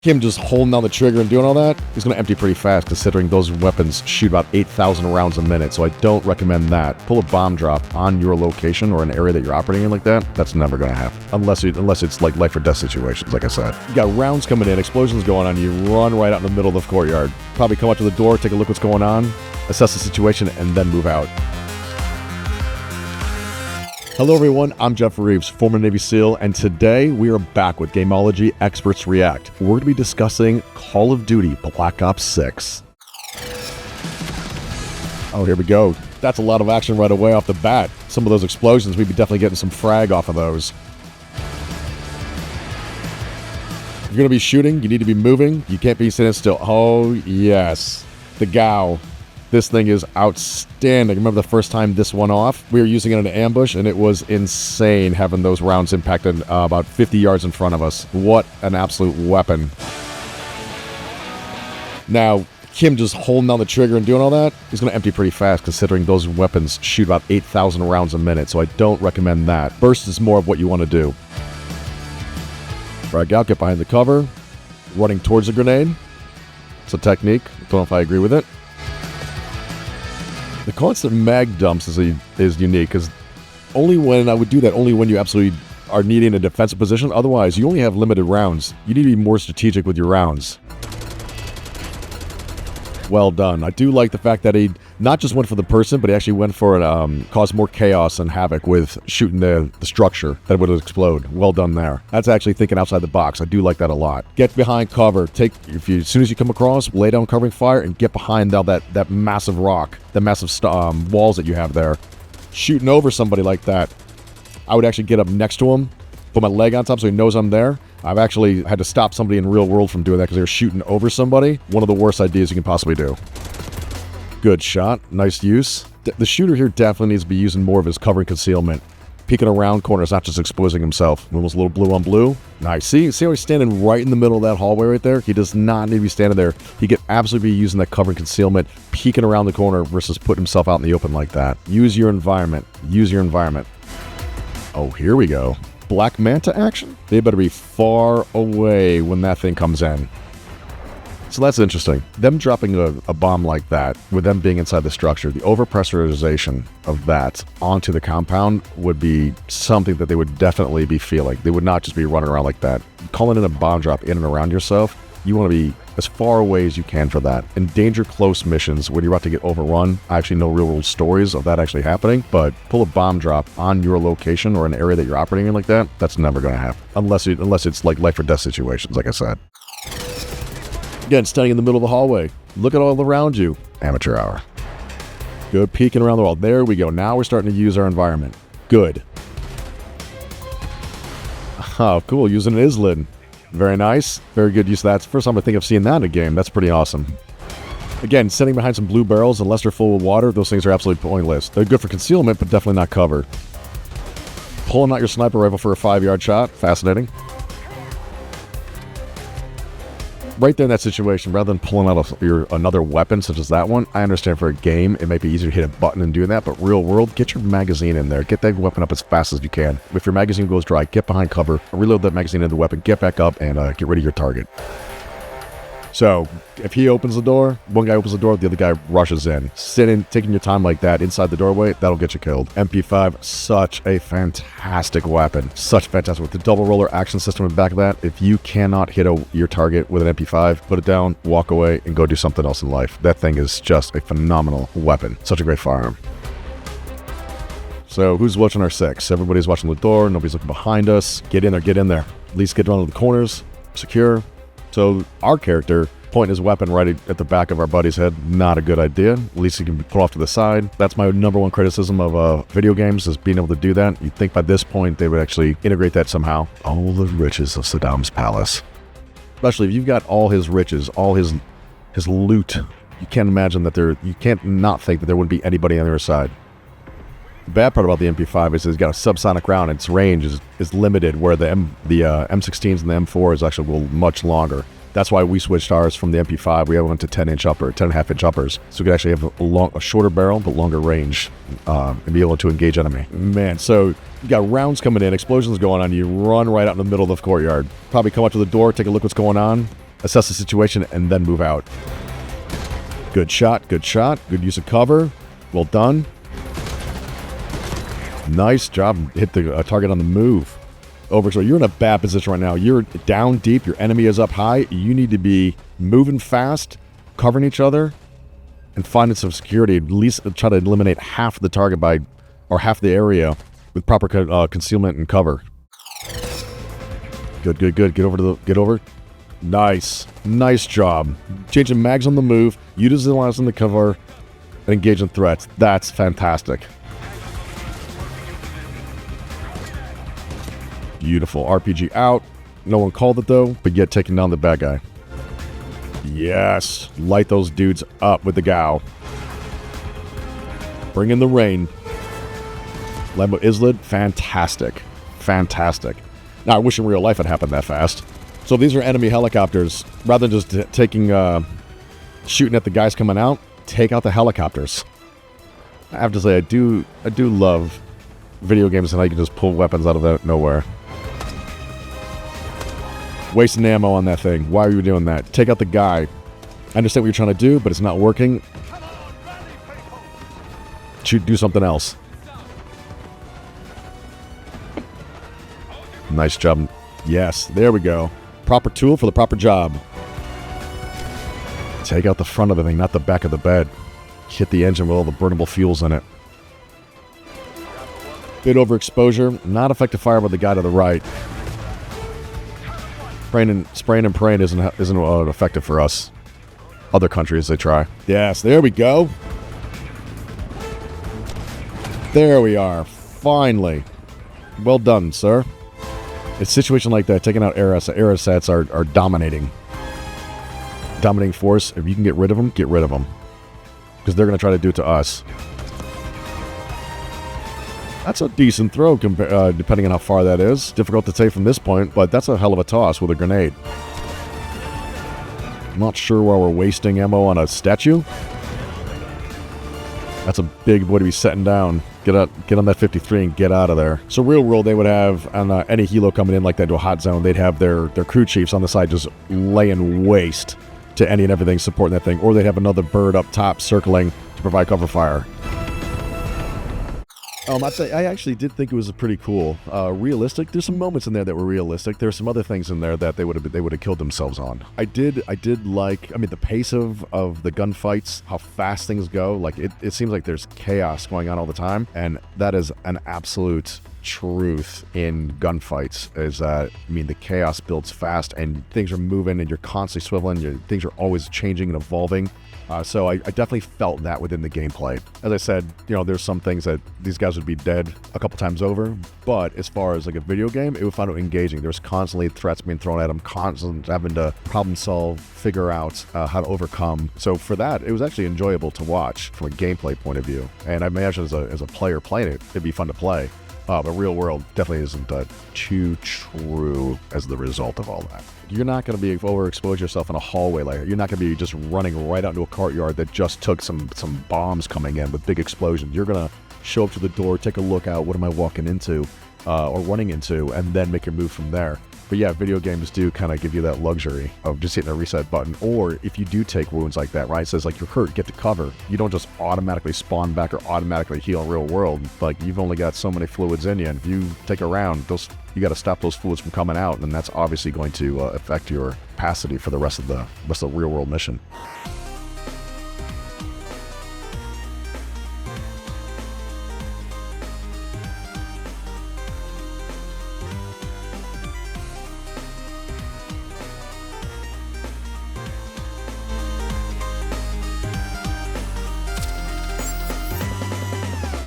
Him just holding down the trigger and doing all that, he's going to empty pretty fast considering those weapons shoot about 8,000 rounds a minute, so I don't recommend that. Pull a bomb drop on your location or an area that you're operating in like that, that's never going to happen. Unless it's like life or death situations, like I said. You got rounds coming in, explosions going on, you run right out in the middle of the courtyard. Probably come up to the door, take a look what's going on, assess the situation, and then move out. Hello everyone, I'm Geoff Reeves, former Navy SEAL, and today we are back with Gamology Experts React. We're going to be discussing Call of Duty Black Ops 6. Oh, here we go. That's a lot of action right away off the bat. Some of those explosions, we'd be definitely getting some frag off of those. If you're going to be shooting, you need to be moving. You can't be sitting still. Oh, yes. The GAU. This thing is outstanding. I remember the first time this went off, we were using it in an ambush, and it was insane having those rounds impacted about 50 yards in front of us. What an absolute weapon. Now, Kim just holding down the trigger and doing all that, he's going to empty pretty fast considering those weapons shoot about 8,000 rounds a minute, so I don't recommend that. Burst is more of what you want to do. Frag out, get behind the cover, running towards the grenade. It's a technique. Don't know if I agree with it. The constant mag dumps is unique because only when I would do that, only when you absolutely are needing a defensive position. Otherwise, you only have limited rounds. You need to be more strategic with your rounds. Well done. I do like the fact that he not just went for the person, but he actually went for it, caused more chaos and havoc with shooting the structure that would explode. Well done there. That's actually thinking outside the box. I do like that a lot. Get behind cover. As soon as you come across, lay down covering fire and get behind that massive rock, the massive walls that you have there. Shooting over somebody like that, I would actually get up next to him, put my leg on top so he knows I'm there. I've actually had to stop somebody in real world from doing that because they were shooting over somebody. One of the worst ideas you can possibly do. Good shot. Nice use. The shooter here definitely needs to be using more of his covering concealment. Peeking around corners, not just exposing himself. Almost a little blue on blue. Nice. See how he's standing right in the middle of that hallway right there? He does not need to be standing there. He could absolutely be using that covering concealment, peeking around the corner versus putting himself out in the open like that. Use your environment. Use your environment. Oh, here we go. Black Manta action? They better be far away when that thing comes in. So that's interesting. Them dropping a bomb like that, with them being inside the structure, the overpressurization of that onto the compound would be something that they would definitely be feeling. They would not just be running around like that. Calling in a bomb drop in and around yourself, you want to be as far away as you can for that. In danger close missions, when you're about to get overrun, I actually know real world stories of that actually happening, but pull a bomb drop on your location or an area that you're operating in like that, that's never going to happen. Unless it's like life or death situations, like I said. Again, standing in the middle of the hallway. Look at all around you. Amateur hour. Good, peeking around the wall. There we go. Now we're starting to use our environment. Good. Oh, cool. Using an ISLID. Very nice. Very good use of that. It's the first time I think I've seen that in a game. That's pretty awesome. Again, sitting behind some blue barrels, unless they're full of water, those things are absolutely pointless. They're good for concealment, but definitely not cover. Pulling out your sniper rifle for a 5-yard shot. Fascinating. Right there in that situation, rather than pulling out another weapon such as that one, I understand for a game, it might be easier to hit a button and do that, but real world, get your magazine in there. Get that weapon up as fast as you can. If your magazine goes dry, get behind cover, reload that magazine into the weapon, get back up, and get rid of your target. So, if he opens the door, one guy opens the door, the other guy rushes in. Sitting, taking your time like that inside the doorway, that'll get you killed. MP5, such a fantastic weapon. Such fantastic. With the double roller action system in the back of that, if you cannot hit your target with an MP5, put it down, walk away, and go do something else in life. That thing is just a phenomenal weapon. Such a great firearm. So, who's watching our 6? Everybody's watching the door, nobody's looking behind us. Get in there, get in there. At least get around the corners, secure. So our character pointing his weapon right at the back of our buddy's head, not a good idea. At least he can pull off to the side. That's my number one criticism of video games, is being able to do that. You'd think by this point they would actually integrate that somehow. All the riches of Saddam's palace. Especially if you've got all his riches, all his loot. You can't imagine that you can't not think that there wouldn't be anybody on the other side. The bad part about the MP5 is it's got a subsonic round, and its range is limited, where the M16s and the M4s actually go much longer. That's why we switched ours from the MP5. We went to 10.5-inch uppers, so we could actually have a shorter barrel but longer range and be able to engage enemy. Man, so you got rounds coming in, explosions going on. You run right out in the middle of the courtyard. Probably come up to the door, take a look what's going on, assess the situation, and then move out. Good shot, good shot. Good use of cover. Well done. Nice job. Hit the target on the move. Overexposure. You're in a bad position right now. You're down deep. Your enemy is up high. You need to be moving fast, covering each other, and finding some security. At least try to eliminate half the target or half the area with proper concealment and cover. Good, good, good. Get over. Nice. Nice job. Changing mags on the move, utilizing the cover, and engaging threats. That's fantastic. Beautiful. RPG out. No one called it though, but yet taking down the bad guy. Yes. Light those dudes up with the Gao. Bring in the rain. Lambo Islid. Fantastic. Fantastic. Now, I wish in real life it happened that fast. So these are enemy helicopters. Rather than just shooting at the guys coming out, take out the helicopters. I have to say, I do love video games and how you can just pull weapons out of nowhere. Wasting ammo on that thing. Why are you doing that? Take out the guy. I understand what you're trying to do, but it's not working. Do something else. Nice job. Yes, there we go. Proper tool for the proper job. Take out the front of the thing, not the back of the bed. Hit the engine with all the burnable fuels in it. Bit overexposure. Not effective fire by the guy to the right. Spraying and praying isn't effective for us. Other countries, they try. Yes, there we go. There we are. Finally. Well done, sir. In a situation like that, taking out aerosats are dominating. Dominating force. If you can get rid of them, get rid of them. Because they're going to try to do it to us. That's a decent throw, depending on how far that is. Difficult to say from this point, but that's a hell of a toss with a grenade. I'm not sure why we're wasting ammo on a statue. That's a big boy to be setting down. Get on that 53 and get out of there. So real world, they would have, on any helo coming in like that to a hot zone, they'd have their crew chiefs on the side just laying waste to any and everything supporting that thing. Or they'd have another bird up top circling to provide cover fire. I'd say I actually did think it was pretty cool. Realistic. There's some moments in there that were realistic. There's some other things in there that they would have killed themselves on. I did like. I mean, the pace of the gunfights, how fast things go. Like it seems like there's chaos going on all the time, and that is an absolute truth in gunfights. Is that the chaos builds fast, and things are moving, and you're constantly swiveling. Things are always changing and evolving. So I definitely felt that within the gameplay. As I said, there's some things that these guys would be dead a couple times over, but as far as like a video game, it would find it engaging. There's constantly threats being thrown at them, constantly having to problem solve, figure out how to overcome. So for that, it was actually enjoyable to watch from a gameplay point of view. And I imagine as a player playing it, it'd be fun to play. But real world definitely isn't too true as the result of all that. You're not going to be overexpose yourself in a hallway layer. You're not going to be just running right out into a courtyard that just took some bombs coming in with big explosions. You're going to show up to the door, take a look out, what am I walking into or running into, and then make your move from there. But yeah, video games do kind of give you that luxury of just hitting a reset button. Or if you do take wounds like that, right? It says like you're hurt, get to cover. You don't just automatically spawn back or automatically heal in real world. Like you've only got so many fluids in you, and if you take a round, you got to stop those fluids from coming out, and that's obviously going to affect your capacity for the rest of the real world mission.